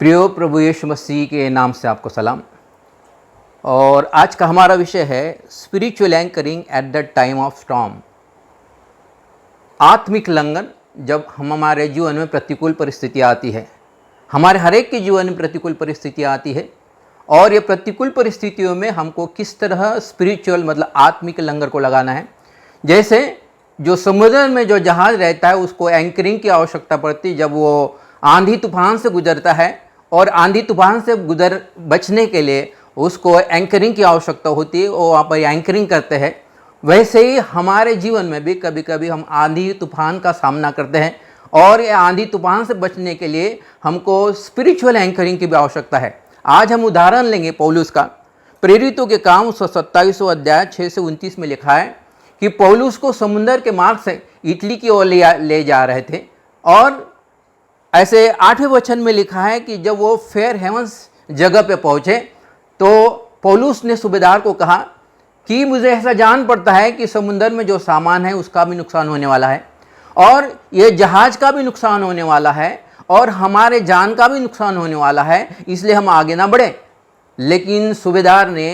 प्रियो प्रभु यीशु मसीह के नाम से आपको सलाम। और आज का हमारा विषय है spiritual anchoring at the time of storm. आत्मिक लंघन जब हमारे जीवन में प्रतिकूल परिस्थिति आती है। हमारे हर एक के जीवन में प्रतिकूल परिस्थिति आती है और ये प्रतिकूल परिस्थितियों में हमको किस तरह स्पिरिचुअल मतलब आत्मिक लंगर को लगाना है। जैसे जो समुद्र में जो जहाज रहता है उसको एंकरिंग की आवश्यकता पड़ती है जब वो आंधी तूफान से गुजरता है, और आंधी तूफान से बचने के लिए उसको एंकरिंग की आवश्यकता होती है, वो वहाँ पर एंकरिंग करते हैं। वैसे ही हमारे जीवन में भी कभी कभी हम आंधी तूफान का सामना करते हैं और ये आंधी तूफान से बचने के लिए हमको स्पिरिचुअल एंकरिंग की भी आवश्यकता है। आज हम उदाहरण लेंगे पौलुस का। प्रेरितों के काम 27वां अध्याय 6 से 29 में लिखा है कि पौलुस को समुद्र के मार्ग से इटली की ओर ले जा रहे थे, और ऐसे 8वें वचन में लिखा है कि जब वो फेयर हेवंस जगह पे पहुँचे तो पौलुस ने सूबेदार को कहा कि मुझे ऐसा जान पड़ता है कि समुद्र में जो सामान है उसका भी नुकसान होने वाला है, और ये जहाज का भी नुकसान होने वाला है, और हमारे जान का भी नुकसान होने वाला है, इसलिए हम आगे ना बढ़े। लेकिन सूबेदार ने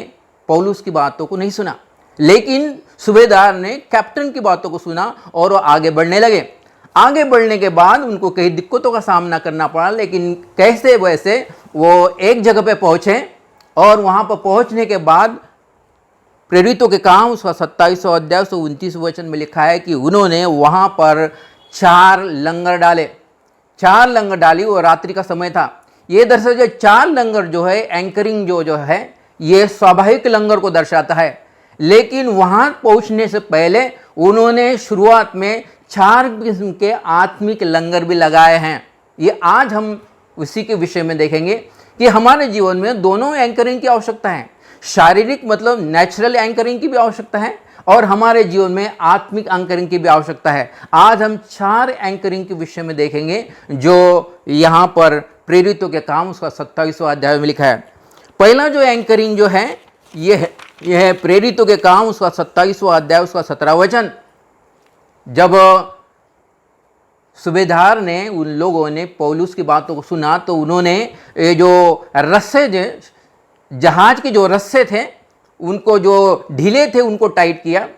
पौलुस की बातों को नहीं सुना, लेकिन सूबेदार ने कैप्टन की बातों को सुना और वो आगे बढ़ने लगे। आगे बढ़ने के बाद उनको कई दिक्कतों का सामना करना पड़ा, लेकिन कैसे वैसे वो एक जगह पे पहुँचे, और वहाँ पर पहुँचने के बाद प्रेरितों के काम उसका 27वां अध्याय 29 वचन में लिखा है कि उन्होंने वहाँ पर 4 लंगर डाले। 4 लंगर डाली, वो रात्रि का समय था। ये दरअसल जो 4 लंगर जो है एंकरिंग जो है ये स्वाभाविक लंगर को दर्शाता है, लेकिन वहाँ पहुँचने से पहले उन्होंने शुरुआत में 4 किस्म के आत्मिक लंगर भी लगाए हैं। ये आज हम उसी के विषय में देखेंगे कि हमारे जीवन में दोनों एंकरिंग की आवश्यकता है। शारीरिक मतलब नेचुरल एंकरिंग की भी आवश्यकता है, और हमारे जीवन में आत्मिक एंकरिंग की भी आवश्यकता है। आज हम 4 एंकरिंग के विषय में देखेंगे जो यहाँ पर प्रेरितों के काम उसका 27वां अध्याय में लिखा है। पहला जो एंकरिंग जो है यह है प्रेरितों के काम उसका 27वां अध्याय उसका 17 वचन। जब सूबेदार ने उन लोगों ने पौलुस की बातों को सुना तो उन्होंने ये जो रस्से जहाज के जो रस्से थे उनको जो ढीले थे उनको टाइट किया,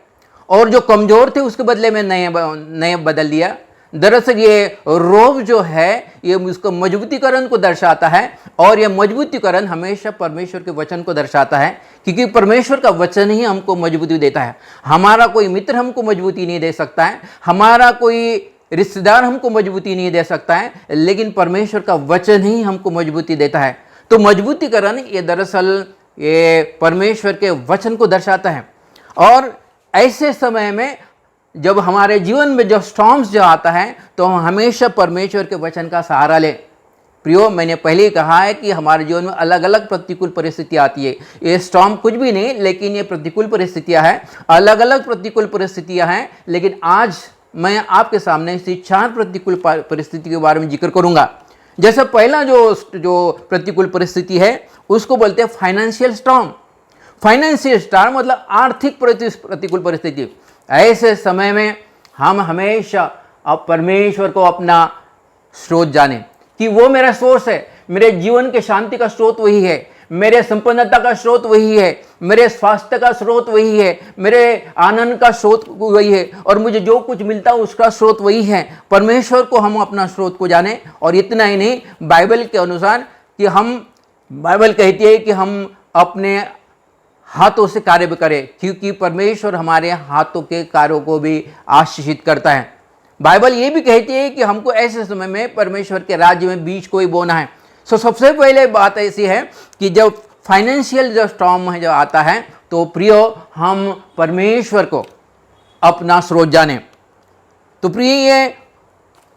और जो कमज़ोर थे उसके बदले में नए बदल दिया। दरअसल ये रोब जो है ये उसको मजबूतीकरण को दर्शाता है, और ये मजबूतीकरण हमेशा परमेश्वर के वचन को दर्शाता है, क्योंकि परमेश्वर का वचन ही हमको मजबूती देता है। हमारा कोई मित्र हमको मजबूती नहीं दे सकता है, हमारा कोई रिश्तेदार हमको मजबूती नहीं दे सकता है, लेकिन परमेश्वर का वचन ही हमको मजबूती देता है। तो मजबूतीकरण ये दरअसल ये परमेश्वर के वचन को दर्शाता है। और ऐसे समय में जब हमारे जीवन में जो स्टॉर्म्स जो आता है तो हम हमेशा परमेश्वर के वचन का सहारा लें। प्रियो, मैंने पहले ही कहा है कि हमारे जीवन में अलग अलग प्रतिकूल परिस्थिति आती है। ये स्टॉर्म कुछ भी नहीं, लेकिन ये प्रतिकूल परिस्थितियां हैं, अलग अलग प्रतिकूल परिस्थितियां हैं। लेकिन आज मैं आपके सामने इसी 4 प्रतिकूल परिस्थिति के बारे में जिक्र करूंगा। जैसे पहला जो प्रतिकूल परिस्थिति है उसको बोलते हैं फाइनेंशियल स्टॉर्म। फाइनेंशियल स्टॉर्म मतलब आर्थिक प्रतिकूल परिस्थिति। ऐसे समय में हम हमेशा अब परमेश्वर को अपना स्रोत जाने कि वो मेरा सोर्स है, मेरे जीवन के शांति का स्रोत वही है, मेरे संपन्नता का स्रोत वही है, मेरे स्वास्थ्य का स्रोत वही है, मेरे आनंद का स्रोत वही है, और मुझे जो कुछ मिलता है उसका स्रोत वही है। परमेश्वर को हम अपना स्रोत को जाने। और इतना ही नहीं, बाइबल के अनुसार कि बाइबल कहती है कि हम अपने हाथों से कार्य भी करें, क्योंकि परमेश्वर हमारे हाथों के कार्यों को भी आशीषित करता है। बाइबल ये भी कहती है कि हमको ऐसे समय में परमेश्वर के राज्य में बीज को ही बोना है। सबसे पहले बात ऐसी है कि जब फाइनेंशियल जो स्टॉर्म है जो आता है तो प्रियो हम परमेश्वर को अपना स्रोत जाने। तो प्रिय ये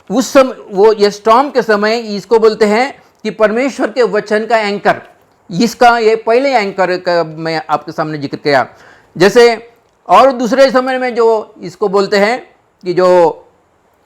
उस समय वो ये स्टॉर्म के समय इसको बोलते हैं कि परमेश्वर के वचन का एंकर। इसका ये पहले एंकर का मैं आपके सामने जिक्र किया। जैसे और दूसरे समय में जो इसको बोलते हैं कि जो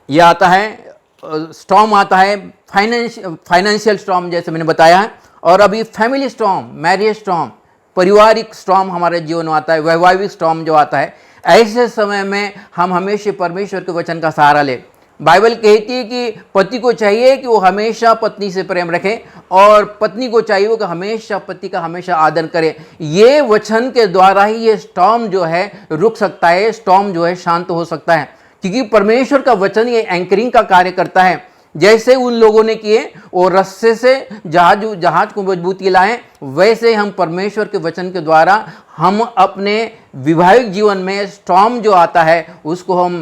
ये आता है स्टॉर्म आता है फाइनेंशियल स्टॉर्म, जैसे मैंने बताया है। और अभी फैमिली स्टॉर्म, मैरिज स्टॉर्म, पारिवारिक स्टॉर्म हमारे जीवन में आता है, वैवाहिक स्टॉर्म जो आता है। ऐसे समय में हम हमेशा परमेश्वर के वचन का सहारा लें। बाइबल कहती है कि पति को चाहिए कि वो हमेशा पत्नी से प्रेम रखे और पत्नी को चाहिए कि हमेशा पति का हमेशा आदर करे। ये वचन के द्वारा ही ये स्टॉर्म जो है रुक सकता है, स्टॉर्म जो है शांत हो सकता है, क्योंकि परमेश्वर का वचन ये एंकरिंग का कार्य करता है। जैसे उन लोगों ने किए और रस्से से जहाज को मजबूती लाए, वैसे हम परमेश्वर के वचन के द्वारा हम अपने वैवाहिक जीवन में स्टॉर्म जो आता है उसको हम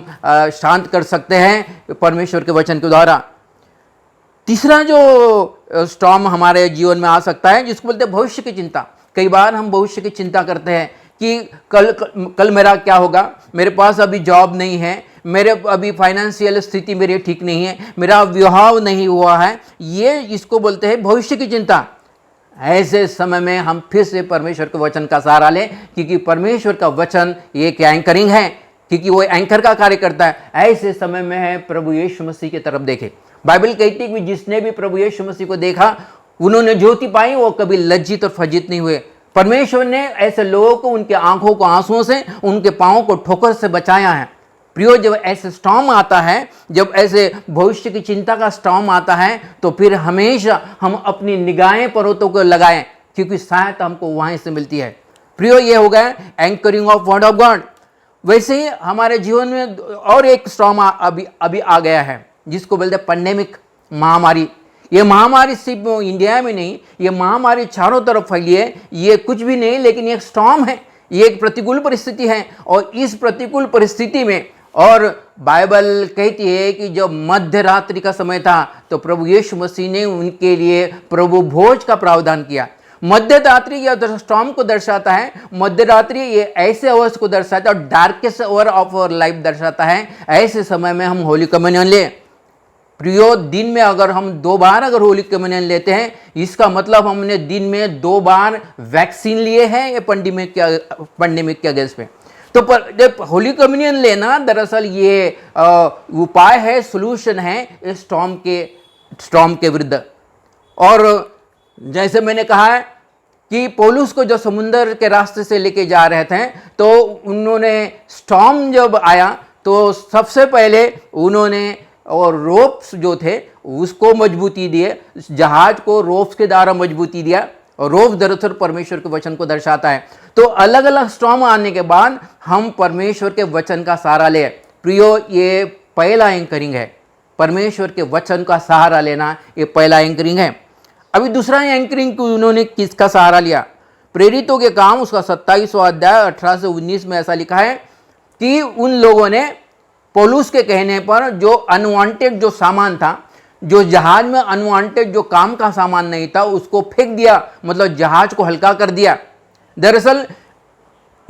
शांत कर सकते हैं परमेश्वर के वचन के द्वारा। तीसरा जो स्टॉर्म हमारे जीवन में आ सकता है जिसको बोलते हैं भविष्य की चिंता। कई बार हम भविष्य की चिंता करते हैं कि कल मेरा क्या होगा, मेरे पास अभी जॉब नहीं है, मेरे अभी फाइनेंशियल स्थिति मेरी ठीक नहीं है, मेरा विवाह नहीं हुआ है, ये इसको बोलते हैं भविष्य की चिंता। ऐसे समय में हम फिर से परमेश्वर के वचन का सहारा लें, क्योंकि परमेश्वर का वचन एक एंकरिंग है, क्योंकि वो एंकर का कार्य करता है। ऐसे समय में है प्रभु यीशु मसीह की तरफ देखे। बाइबल कहती है कि जिसने भी प्रभु यीशु मसीह को देखा उन्होंने ज्योति पाई, वो कभी लज्जित और फज्जित नहीं हुए। परमेश्वर ने ऐसे लोगों को उनके आंखों को आंसुओं से, उनके पांवों को ठोकर से बचाया है। प्रियो, जब ऐसे स्टॉर्म आता है, जब ऐसे भविष्य की चिंता का स्टॉर्म आता है, तो फिर हमेशा हम अपनी निगाहें पर्वतों को लगाएं, क्योंकि सहायता हमको वहीं से मिलती है। प्रियो, ये हो गया anchoring of word of God. वैसे ही हमारे जीवन में और एक स्टॉर्म अभी आ गया है जिसको बोलते हैं पैंडेमिक, महामारी। ये महामारी सिर्फ इंडिया में नहीं, ये महामारी चारों तरफ फैली है। ये कुछ भी नहीं लेकिन एक स्टॉर्म है, ये एक प्रतिकूल परिस्थिति है। और इस प्रतिकूल परिस्थिति में, और बाइबल कहती है कि जब मध्य रात्रि का समय था तो प्रभु यीशु मसीह ने उनके लिए प्रभु भोज का प्रावधान किया। मध्य रात्रि या स्टॉर्म को दर्शाता है। मध्य रात्रि ये ऐसे अवर्स को दर्शाता है और darkest hour of our life दर्शाता है। ऐसे समय में हम होली कम्युनियन ले। प्रियो, दिन में अगर हम 2 बार अगर होली कम्युनियन लेते हैं, इसका मतलब हमने दिन में 2 बार वैक्सीन लिए हैं ये पैंडेमिक के अगेंस्ट पे। तो जब होली कम्युनियन लेना दरअसल ये उपाय है, सोल्यूशन है इस स्टॉर्म के विरुद्ध। और जैसे मैंने कहा है कि पौलुस को जो समुद्र के रास्ते से लेके जा रहे थे, तो उन्होंने स्टॉर्म जब आया तो सबसे पहले उन्होंने और रोप्स जो थे उसको मजबूती दिए, जहाज को रोप्स के द्वारा मजबूती दिया। और रोप्स दरअसल परमेश्वर के वचन को दर्शाता है। तो अलग अलग स्टॉर्म आने के बाद हम परमेश्वर के वचन का सहारा ले। प्रियो, ये पहला एंकरिंग है, परमेश्वर के वचन का सहारा लेना, ये पहला एंकरिंग है। अभी दूसरा एंकरिंग उन्होंने किसका सहारा लिया? प्रेरितों के काम उसका 27वां अध्याय 18 से 19 में ऐसा लिखा है कि उन लोगों ने पौलुस के कहने पर जो अनवांटेड जो सामान था, जो जहाज में अनवांटेड जो काम का सामान नहीं था, उसको फेंक दिया, मतलब जहाज को हल्का कर दिया। दरअसल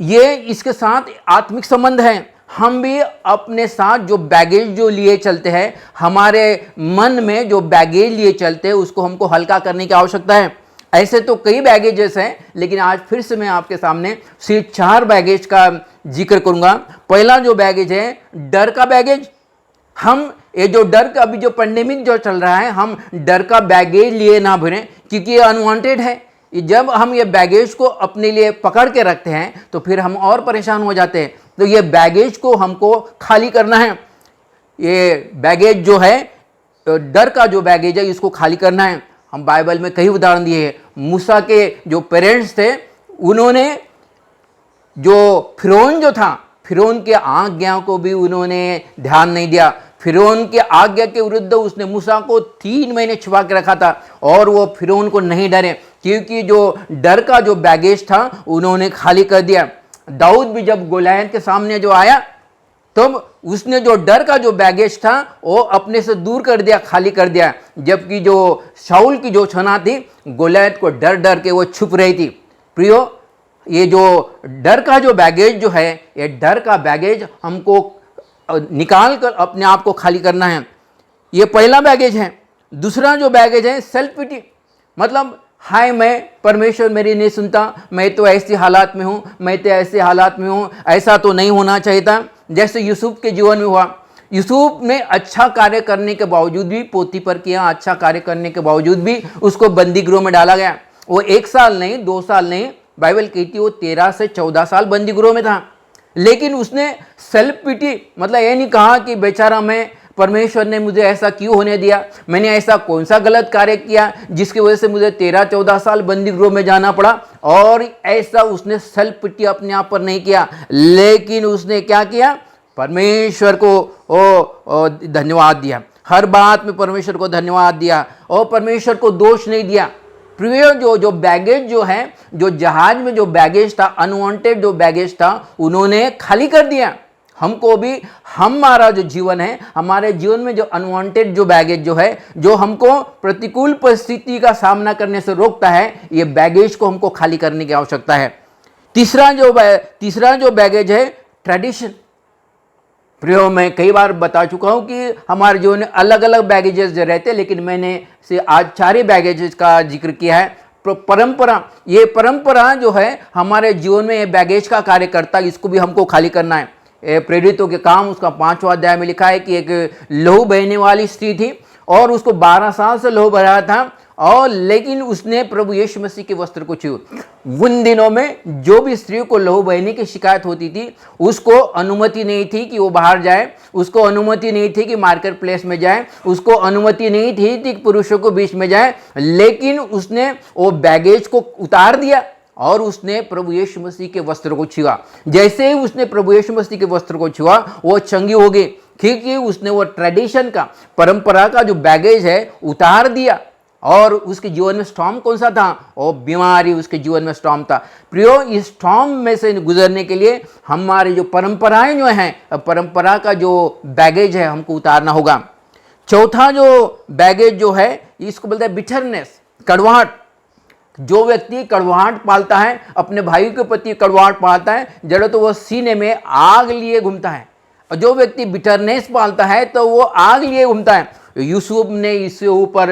ये इसके साथ आत्मिक संबंध है। हम भी अपने साथ जो बैगेज जो लिए चलते हैं, हमारे मन में जो बैगेज लिए चलते हैं, उसको हमको हल्का करने की आवश्यकता है। ऐसे तो कई बैगेजेस हैं, लेकिन आज फिर से मैं आपके सामने सिर्फ 4 बैगेज का जिक्र करूंगा। पहला जो बैगेज है डर का बैगेज। हम ये जो डर का अभी जो पैंडेमिक जो चल रहा है, हम डर का बैगेज लिए ना भरें, क्योंकि ये अनवांटेड है। जब हम ये बैगेज को अपने लिए पकड़ के रखते हैं तो फिर हम और परेशान हो जाते हैं। तो ये बैगेज को हमको खाली करना है। ये बैगेज जो है, डर का जो बैगेज है, इसको खाली करना है। हम बाइबल में कई उदाहरण दिए हैं। मूसा के जो पेरेंट्स थे, उन्होंने जो फिरौन जो था, फिरौन के आज्ञा को भी उन्होंने ध्यान नहीं दिया। फिरौन के आज्ञा के विरुद्ध उसने मूसा को 3 महीने छुपा के रखा था और वो फिरौन को नहीं डरे, क्योंकि जो डर का जो बैगेज था उन्होंने खाली कर दिया। दाऊद भी जब गोलियत के सामने जो आया, तब उसने जो डर का जो बैगेज था वो अपने से दूर कर दिया, खाली कर दिया। जबकि जो शाऊल की जो छना थी, गोलियत को डर डर के वो छुप रही थी। प्रियो, ये जो डर का जो बैगेज जो है, ये डर का बैगेज हमको निकाल कर अपने आप को खाली करना है। ये पहला बैगेज है। दूसरा जो बैगेज है सेल्फ पिटी, मतलब हाय मैं परमेश्वर मेरी नहीं सुनता, मैं तो ऐसी हालात में हूँ, मैं तो ऐसे हालात में हूँ, ऐसा तो नहीं होना चाहिए था। जैसे यूसुफ के जीवन में हुआ। यूसुफ ने अच्छा कार्य करने के बावजूद भी, पोतीफर किया, अच्छा कार्य करने के बावजूद भी उसको बंदी गृह में डाला गया। वो 1 साल नहीं, 2 साल नहीं, बाइबल कहती है वो 13 से 14 साल बंदी गृह में था। लेकिन उसने सेल्फ पिटी, मतलब ये नहीं कहा कि बेचारा मैं परमेश्वर ने मुझे ऐसा क्यों होने दिया, मैंने ऐसा कौन सा गलत कार्य किया जिसकी वजह से मुझे 13-14 साल बंदी गृह में जाना पड़ा। और ऐसा उसने सेल्फ पिटी अपने आप पर नहीं किया, लेकिन उसने क्या किया, परमेश्वर को धन्यवाद दिया। हर बात में परमेश्वर को धन्यवाद दिया और परमेश्वर को दोष नहीं दिया। प्रिय, जो बैगेज जो है, जो जहाज में जो बैगेज था, अनवांटेड जो बैगेज था, उन्होंने खाली कर दिया। हमको भी, हमारा जो जीवन है, हमारे जीवन में जो अनवांटेड जो बैगेज जो है, जो हमको प्रतिकूल परिस्थिति का सामना करने से रोकता है, ये बैगेज को हमको खाली करने की आवश्यकता है। तीसरा जो बैगेज है, ट्रेडिशन। प्रियो, मैं कई बार बता चुका हूं कि हमारे जीवन में अलग अलग बैगेजेस रहते हैं, लेकिन मैंने से आज 4 बैगेजेस का जिक्र किया है। परंपरा, ये परंपरा जो है हमारे जीवन में ये बैगेज का कार्य करता है, इसको भी हमको खाली करना है। प्रेरितों के काम उसका 5वां अध्याय में लिखा है कि एक लहू बहने वाली स्त्री थी और उसको 12 साल से लहू बह रहा था, और लेकिन उसने प्रभु यीशु मसीह के वस्त्र को छुआ। उन दिनों में जो भी स्त्री को लहू बहने की शिकायत होती थी, उसको अनुमति नहीं थी कि वो बाहर जाए, उसको अनुमति नहीं थी कि मार्केट प्लेस में जाए, उसको अनुमति नहीं थी कि पुरुषों को बीच में जाए, लेकिन उसने वो बैगेज को उतार दिया और उसने प्रभु यीशु मसीह के वस्त्र को छुआ। जैसे ही उसने प्रभु यीशु मसीह के वस्त्र को छुआ, वो चंगी हो गई, क्योंकि उसने वो ट्रेडिशन का, परंपरा का जो बैगेज है उतार दिया। और उसके जीवन में स्टॉर्म कौन सा था, वो बीमारी उसके जीवन में स्टॉर्म था। प्रियो, इस स्टॉर्म में से गुजरने के लिए हमारी जो परंपराएं जो हैं, परंपरा का जो बैगेज है हमको उतारना होगा। चौथा जो बैगेज जो है, इसको बोलते हैं बिटरनेस, कड़वाहट। जो व्यक्ति कड़वाहट पालता है, अपने भाई के प्रति कड़वाहट पालता है, जड़ तो वह सीने में आग लिए घूमता है। और जो व्यक्ति बिटरनेस पालता है तो वो आग लिए घूमता है। यूसुफ ने इससे ऊपर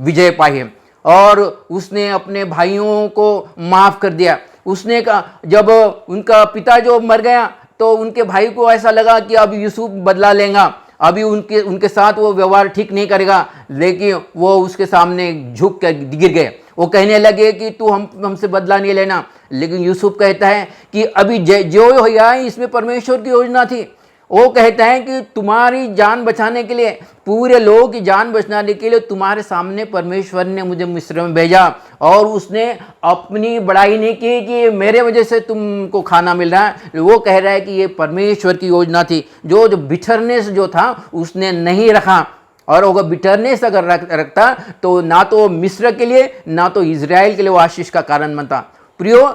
विजय पाई है और उसने अपने भाइयों को माफ कर दिया। उसने कहा, जब उनका पिता जो मर गया तो उनके भाई को ऐसा लगा कि अब यूसुफ बदला लेगा, अभी उनके साथ वो व्यवहार ठीक नहीं करेगा, लेकिन वो उसके सामने झुक कर गिर गए। वो कहने लगे कि तू हमसे बदला नहीं लेना, लेकिन यूसुफ कहता है कि अभी जो हो गया इसमें परमेश्वर की योजना थी। वो कहता है कि तुम्हारी जान बचाने के लिए, पूरे लोगों की जान बचाने के लिए तुम्हारे सामने परमेश्वर ने मुझे मिस्र में भेजा, और उसने अपनी बड़ाई नहीं की कि मेरे वजह से तुमको खाना मिल रहा है। वो कह रहा है कि ये परमेश्वर की योजना थी। जो बिटरनेस जो था उसने नहीं रखा, और अगर बिटरनेस अगर रखता तो ना तो मिस्र के लिए ना तो इजराइल के लिए वो आशीष का कारण बनता। प्रियो,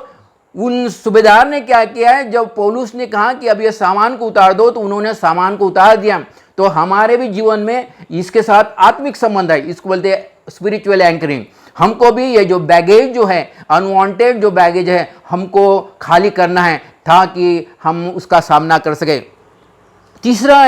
उन सूबेदार ने क्या किया है, जब पौलुस ने कहा कि अब ये सामान को उतार दो, तो उन्होंने सामान को उतार दिया। तो हमारे भी जीवन में इसके साथ आत्मिक संबंध है, इसको बोलते हैं स्पिरिचुअल एंकरिंग। हमको भी ये जो बैगेज जो है, अनवांटेड जो बैगेज है, हमको खाली करना है ताकि हम उसका सामना कर सके। तीसरा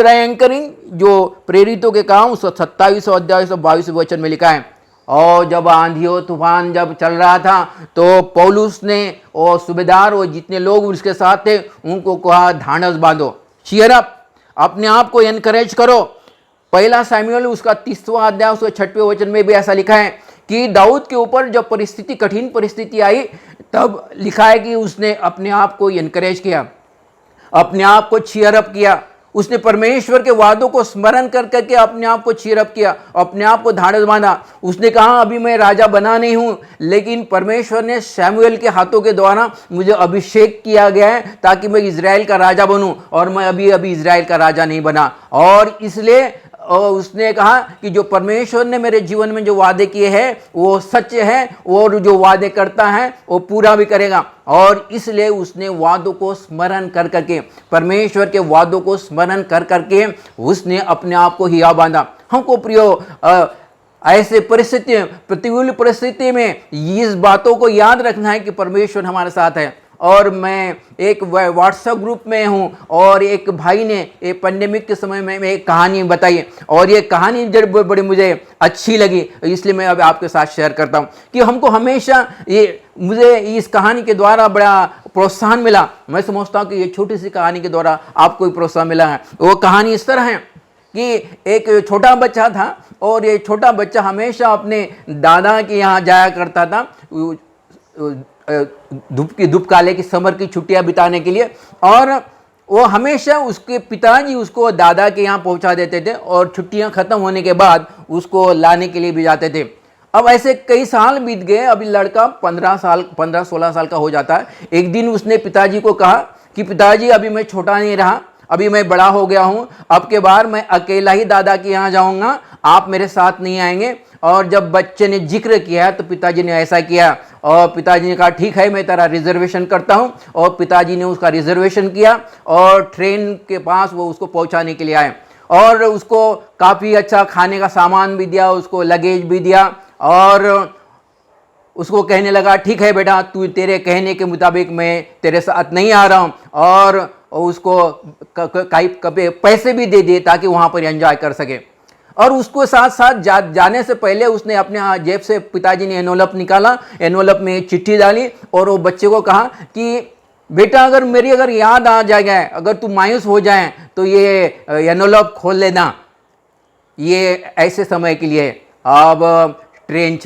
एंकरिंग जो प्रेरितों के काम 27 अध्याय 22 वचन में लिखा है। और जब आंधियों तूफान जब चल रहा था तो पौलुस ने और सूबेदार और जितने लोग उसके साथ थे उनको कहा, ढांढस बांधो, चीयर अप, अपने आप को एनकरेज करो। 1 शमूएल उसका 30वां अध्याय उसके 6वें वचन में भी ऐसा लिखा है कि दाऊद के ऊपर जब कठिन परिस्थिति आई, तब लिखा है कि उसने अपने आप को एनकरेज किया, अपने आप को चीयर अप किया। उसने परमेश्वर के वादों को स्मरण कर करके अपने आप को चीयर अप किया, अपने आप को ढांढस बांधा। उसने कहा, अभी मैं राजा बना नहीं हूं, लेकिन परमेश्वर ने शमूएल के हाथों के द्वारा मुझे अभिषेक किया गया है ताकि मैं इजराइल का राजा बनूं, और मैं अभी इजराइल का राजा नहीं बना। और इसलिए उसने कहा कि जो परमेश्वर ने मेरे जीवन में जो वादे किए हैं वो सच है, और जो वादे करता है वो पूरा भी करेगा। और इसलिए उसने वादों को स्मरण कर करके, परमेश्वर के वादों को स्मरण कर करके उसने अपने आप को हिया बांधा। हमको प्रियो, ऐसे परिस्थिति, प्रतिकूल परिस्थिति में इस बातों को याद रखना है कि परमेश्वर हमारे साथ है। और मैं एक व्हाट्सएप ग्रुप में हूँ, और एक भाई ने एक पेंडेमिक के समय में एक कहानी बताई, और ये कहानी जब बड़ी मुझे अच्छी लगी, इसलिए मैं अब आपके साथ शेयर करता हूँ कि हमको हमेशा मुझे इस कहानी के द्वारा बड़ा प्रोत्साहन मिला। मैं समझता हूँ कि ये छोटी सी कहानी के द्वारा आपको भी प्रोत्साहन मिला है। वो कहानी इस तरह है कि एक छोटा बच्चा था, और ये छोटा बच्चा हमेशा अपने दादा के यहाँ जाया करता था धूप काले की समर की छुट्टियां बिताने के लिए। और वो हमेशा उसके पिताजी उसको दादा के यहाँ पहुँचा देते थे और छुट्टियाँ ख़त्म होने के बाद उसको लाने के लिए भी जाते थे। अब ऐसे कई साल बीत गए, अभी लड़का 15-16 साल का हो जाता है। एक दिन उसने पिताजी को कहा कि पिताजी अभी मैं छोटा नहीं रहा, अभी मैं बड़ा हो गया हूँ, अब के बार मैं अकेला ही दादा के यहाँ जाऊँगा, आप मेरे साथ नहीं आएंगे। और जब बच्चे ने जिक्र किया तो पिताजी ने ऐसा किया और पिताजी ने कहा ठीक है मैं तेरा रिजर्वेशन करता हूँ, और पिताजी ने उसका रिजर्वेशन किया और ट्रेन के पास वो उसको पहुँचाने के लिए आए और उसको काफ़ी अच्छा खाने का सामान भी दिया, उसको लगेज भी दिया और उसको कहने लगा ठीक है बेटा, तू तेरे कहने के मुताबिक मैं तेरे साथ नहीं आ रहा हूँ, और उसको कभी पैसे भी दे दिए ताकि वहाँ पर एंजॉय कर सके। और उसको साथ साथ जाने से पहले उसने अपने जेब से, पिताजी ने एनवलप निकाला, एनवलप में एक चिट्ठी डाली और वो बच्चे को कहा कि बेटा अगर याद आ जाएगा, अगर तू मायूस हो जाए तो ये एनवलप खोल लेना, ये ऐसे समय के लिए। अब ट्रेन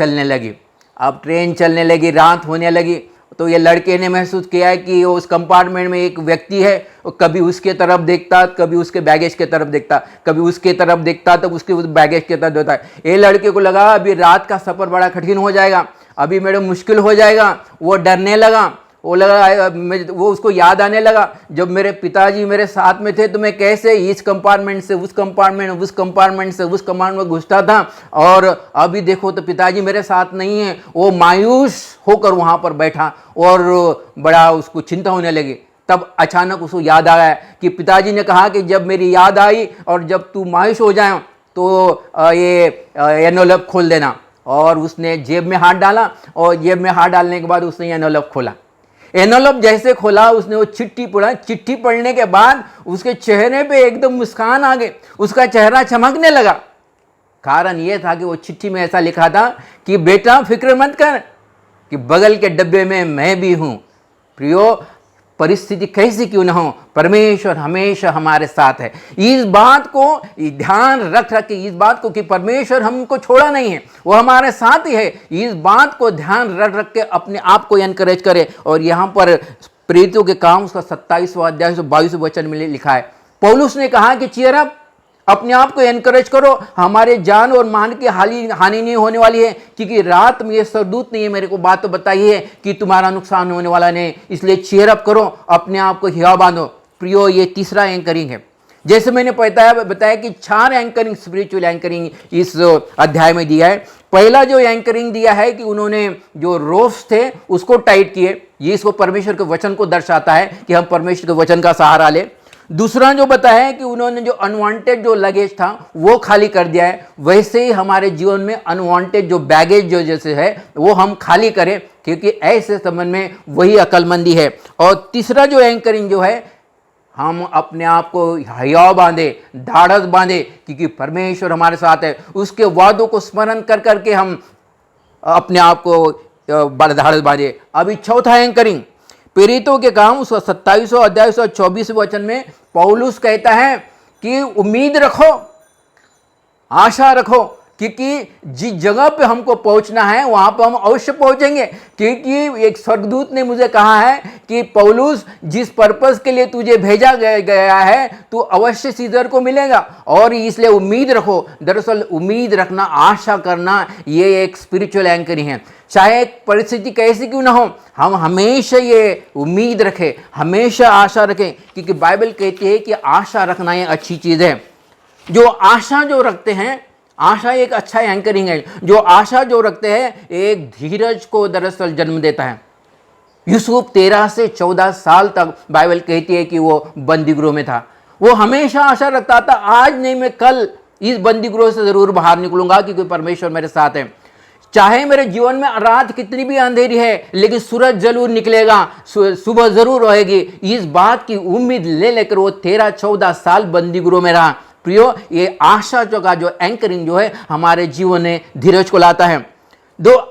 चलने लगी, रात होने लगी, तो ये लड़के ने महसूस किया है कि उस कंपार्टमेंट में एक व्यक्ति है, कभी उसके तरफ देखता, कभी उसके बैगेज के तरफ देखता, कभी उसके तरफ देखता तो उसके उस बैगेज के तरफ देखता। ये लड़के को लगा अभी रात का सफ़र बड़ा कठिन हो जाएगा, अभी मेरे मुश्किल हो जाएगा। वो डरने लगा, वो उसको याद आने लगा जब मेरे पिताजी मेरे साथ में थे तो मैं कैसे इस कंपार्टमेंट से उस कंपार्टमेंट, उस कंपार्टमेंट से उस कंपार्टमेंट में घुसता था, और अभी देखो तो पिताजी मेरे साथ नहीं है। वो मायूस होकर वहाँ पर बैठा और बड़ा उसको चिंता होने लगी। तब अचानक उसको याद आया कि पिताजी ने कहा कि जब मेरी याद आई और जब तू मायूस हो जाए तो ये एनवलप खोल देना। और उसने जेब में हाथ डाला और जेब में हाथ डालने के बाद उसने एनवलप खोला। एनवलप जैसे खोला उसने वो चिट्ठी पढ़ा। चिट्ठी पढ़ने के बाद उसके चेहरे पे एकदम मुस्कान आ गई, उसका चेहरा चमकने लगा। कारण ये था कि वो चिट्ठी में ऐसा लिखा था कि बेटा फिक्र मत कर कि बगल के डब्बे में मैं भी हूँ। प्रियो, परिस्थिति कैसी क्यों न हो, परमेश्वर हमेशा हमारे साथ है। इस बात को ध्यान रख के, इस बात को कि परमेश्वर हमको छोड़ा नहीं है, वो हमारे साथ ही है, इस बात को ध्यान रख के अपने आप को एनकरेज करे। और यहाँ पर प्रेरितों के काम उसका 27वां अध्याय 22वें वचन में लिखा है, पौलुस ने कहा कि चीयर अप, अपने आप को एनकरेज करो, हमारे जान और मान की हानि नहीं होने वाली है, क्योंकि रात में ये सरदूत ने मेरे को बात तो बताई है कि तुम्हारा नुकसान होने वाला नहीं। इसलिए चीयर अप करो, अपने आप को हिया बांधो। प्रियो, ये तीसरा एंकरिंग है। जैसे मैंने बताया कि 4 एंकरिंग, स्पिरिचुअल एंकरिंग इस अध्याय में दिया है। पहला जो एंकरिंग दिया है कि उन्होंने जो रोप्स थे उसको टाइट किए, ये इसको परमेश्वर के वचन को दर्शाता है कि हम परमेश्वर के वचन का सहारा ले। दूसरा जो बताया है कि उन्होंने जो अनवांटेड जो लगेज था वो खाली कर दिया है। वैसे ही हमारे जीवन में अनवांटेड जो बैगेज जो जैसे है वो हम खाली करें, क्योंकि ऐसे समय में वही अक्लमंदी है। और तीसरा जो एंकरिंग जो है, हम अपने आप को हियाव बांधे, ढाढ़स बांधे, क्योंकि परमेश्वर हमारे साथ है। उसके वादों को स्मरण कर करके हम अपने आप को ढाढ़स बांधे। अभी चौथा एंकरिंग, प्रेरितों के काम उसका 27वां अध्याय 24वें वचन में पौलुस कहता है कि उम्मीद रखो, आशा रखो, क्योंकि जिस जगह पे हमको पहुंचना है वहां पर हम अवश्य पहुंचेंगे। क्योंकि एक स्वर्गदूत ने मुझे कहा है कि पौलुस, जिस पर्पस के लिए तुझे भेजा गया है तू अवश्य सीजर को मिलेगा, और इसलिए उम्मीद रखो। दरअसल उम्मीद रखना, आशा करना, ये एक स्पिरिचुअल एंकरिंग है। चाहे परिस्थिति कैसी क्यों ना हो, हम हमेशा ये उम्मीद रखें, हमेशा आशा रखें, क्योंकि बाइबल कहती है कि आशा रखना ये अच्छी चीज़ है। जो आशा जो रखते हैं, आशा एक अच्छा एंकरिंग है। जो आशा जो रखते हैं एक धीरज को दरअसल जन्म देता है। यूसुफ 13 से 14 साल तक बाइबल कहती है कि वो बंदीगृह में था। वो हमेशा आशा रखता था, आज नहीं मैं कल इस बंदीगृह से जरूर बाहर निकलूंगा, क्योंकि परमेश्वर मेरे साथ है। चाहे मेरे जीवन में रात कितनी भी अंधेरी है, लेकिन सूरज जरूर निकलेगा, सुबह जरूर रहेगी। इस बात की उम्मीद ले लेकर वो 13-14 साल बंदीगृह में रहा। प्रियो, ये आशा का जो एंकरिंग जो है हमारे जीवन में धीरज को लाता है।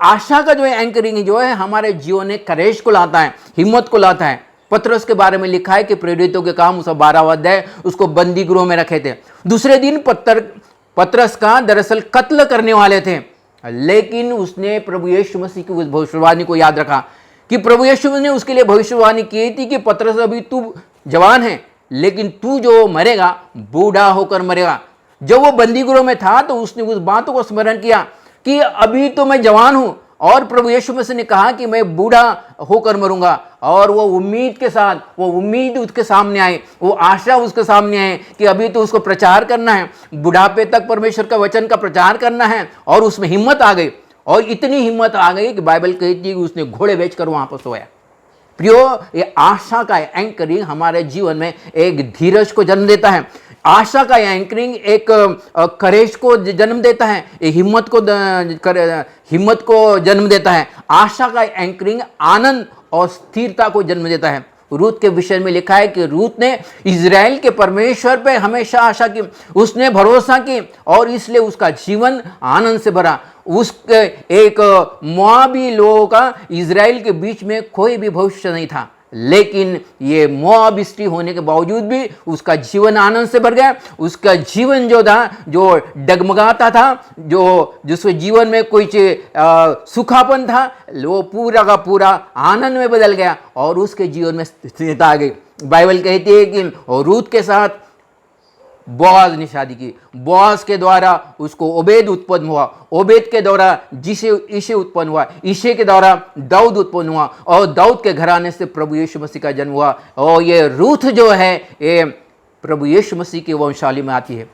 आशा का जो एंकरिंग जो है हमारे जीवन में करेज को लाता है, हिम्मत को लाता है। पतरस के बारे में लिखा है कि प्रेरितों के काम उसका 12वां अध्याय उसको बंदी गृह में रखे थे। दूसरे दिन पतरस का दरअसल कत्ल करने वाले थे, लेकिन उसने प्रभु यीशु मसीह की उस भविष्यवाणी को याद रखा कि प्रभु यीशु ने उसके लिए भविष्यवाणी की थी कि पतरस, अभी तू जवान है, लेकिन तू जो मरेगा बूढ़ा होकर मरेगा। जब वो बंदी गृह में था तो उसने उस बातों को स्मरण किया कि अभी तो मैं जवान हूं, और प्रभु यीशु मसीह ने कहा कि मैं बूढ़ा होकर मरूंगा। और वो उम्मीद के साथ, वो उम्मीद उसके सामने आई, वो आशा उसके सामने आई कि अभी तो उसको प्रचार करना है, बुढ़ापे तक परमेश्वर का वचन का प्रचार करना है। और उसमें हिम्मत आ गई, और इतनी हिम्मत आ गई कि बाइबल कहती है कि उसने घोड़े बेचकर वहां पर सोया। प्रियो, ये आशा का एंकरिंग हमारे जीवन में एक धीरज को जन्म देता है। आशा का एंकरिंग एक करेज को जन्म देता है, एक हिम्मत को जन्म देता है। आशा का एंकरिंग आनंद और स्थिरता को जन्म देता है। रूत के विषय में लिखा है कि रूत ने इज़राइल के परमेश्वर पे हमेशा आशा की, उसने भरोसा की, और इसलिए उसका जीवन आनंद से भरा। उसके एक मोआबी लोगों का इज़राइल के बीच में कोई भी भविष्य नहीं था, लेकिन ये मोआब स्त्री होने के बावजूद भी उसका जीवन आनंद से भर गया। उसका जीवन जो था, जो डगमगाता था, जिसके जीवन में कोई सुखापन था, वो पूरा का पूरा आनंद में बदल गया, और उसके जीवन में स्थिरता आ गई। बाइबल कहती है कि रूत के साथ बोआज ने शादी की, बोआज के द्वारा उसको ओबेद उत्पन्न हुआ, ओबेद के द्वारा ईशे उत्पन्न हुआ, ईशे के द्वारा दाऊद उत्पन्न हुआ, और दाऊद के घराने से प्रभु यीशु मसीह का जन्म हुआ। और ये रूथ जो है ये प्रभु यीशु मसीह की वंशावली में आती है,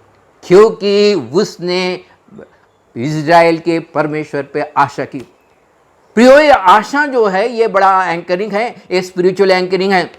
क्योंकि उसने इज़राइल के परमेश्वर पे आशा की। प्रियो, ये आशा जो है ये बड़ा एंकरिंग है, ये स्पिरिचुअल एंकरिंग है।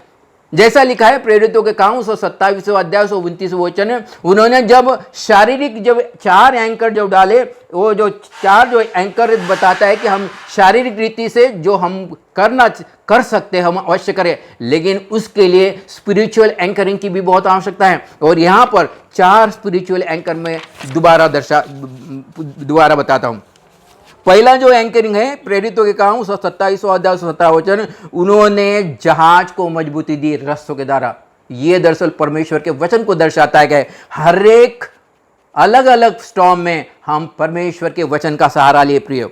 जैसा लिखा है प्रेरितों के काम 127 अध्याय 129 वचन, उन्होंने जब शारीरिक जब 4 एंकर जब डाले, वो जो 4 जो एंकर बताता है कि हम शारीरिक रीति से जो हम कर सकते हैं हम अवश्य करें, लेकिन उसके लिए स्पिरिचुअल एंकरिंग की भी बहुत आवश्यकता है। और यहाँ पर 4 स्पिरिचुअल एंकर में दोबारा बताता हूँ। पहला जो एंकरिंग है प्रेरितों के काम 127 अध्याय 17 वचन, उन्होंने जहाज को मजबूती दी रस्सों के द्वारा। ये दरअसल परमेश्वर के वचन को दर्शाता है कि हर एक अलग अलग स्टॉर्म में हम परमेश्वर के वचन का सहारा लिए। प्रिय,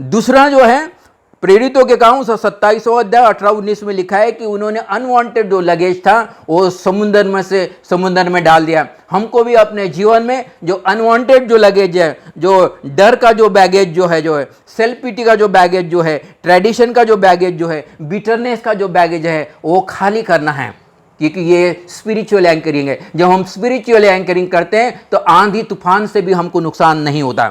दूसरा जो है प्रेरितों के काम 127 अध्याय 18-19 में लिखा है कि उन्होंने अनवांटेड जो लगेज था वो समुद्र में डाल दिया। हमको भी अपने जीवन में जो अनवांटेड जो लगेज है, जो डर का जो बैगेज जो है सेल्फ पिटी का जो बैगेज जो है, ट्रेडिशन का जो बैगेज जो है, बिटरनेस का जो बैगेज है, वो खाली करना है, क्योंकि ये स्पिरिचुअल एंकरिंग है। जब हम स्पिरिचुअल एंकरिंग करते हैं तो आंधी तूफान से भी हमको नुकसान नहीं होता।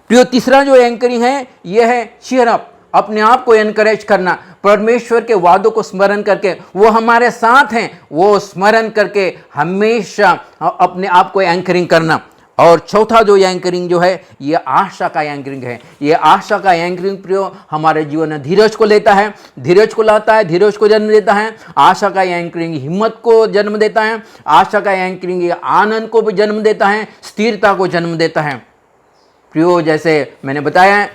प्रियो, तीसरा जो एंकरिंग है यह है चीयर अप, अपने आप को एनकरेज करना, परमेश्वर के वादों को स्मरण करके, वो हमारे साथ हैं, वो स्मरण करके हमेशा अपने आप को एंकरिंग करना। और चौथा जो एंकरिंग जो है ये आशा का एंकरिंग है। ये आशा का एंकरिंग प्रियो हमारे जीवन में धीरज को लेता है, धीरज को लाता है, धीरज को जन्म देता है। आशा का एंकरिंग हिम्मत को जन्म देता है। आशा का एंकरिंग आनंद को भी जन्म देता है, स्थिरता को जन्म देता है। प्रियो, जैसे मैंने बताया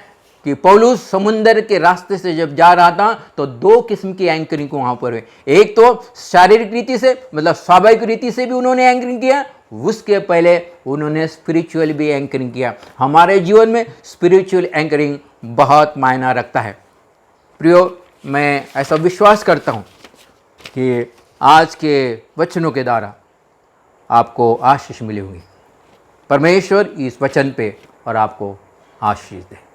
कि पौलुस समुद्र के रास्ते से जब जा रहा था तो 2 किस्म की एंकरिंग को वहां पर हुई। एक तो शारीरिक रीति से, मतलब स्वाभाविक रीति से भी उन्होंने एंकरिंग किया, उसके पहले उन्होंने स्पिरिचुअल भी एंकरिंग किया। हमारे जीवन में स्पिरिचुअल एंकरिंग बहुत मायना रखता है। प्रियो, मैं ऐसा विश्वास करता हूं कि आज के वचनों के द्वारा आपको आशीष मिली होगी। परमेश्वर इस वचन पे और आपको आशीष दे।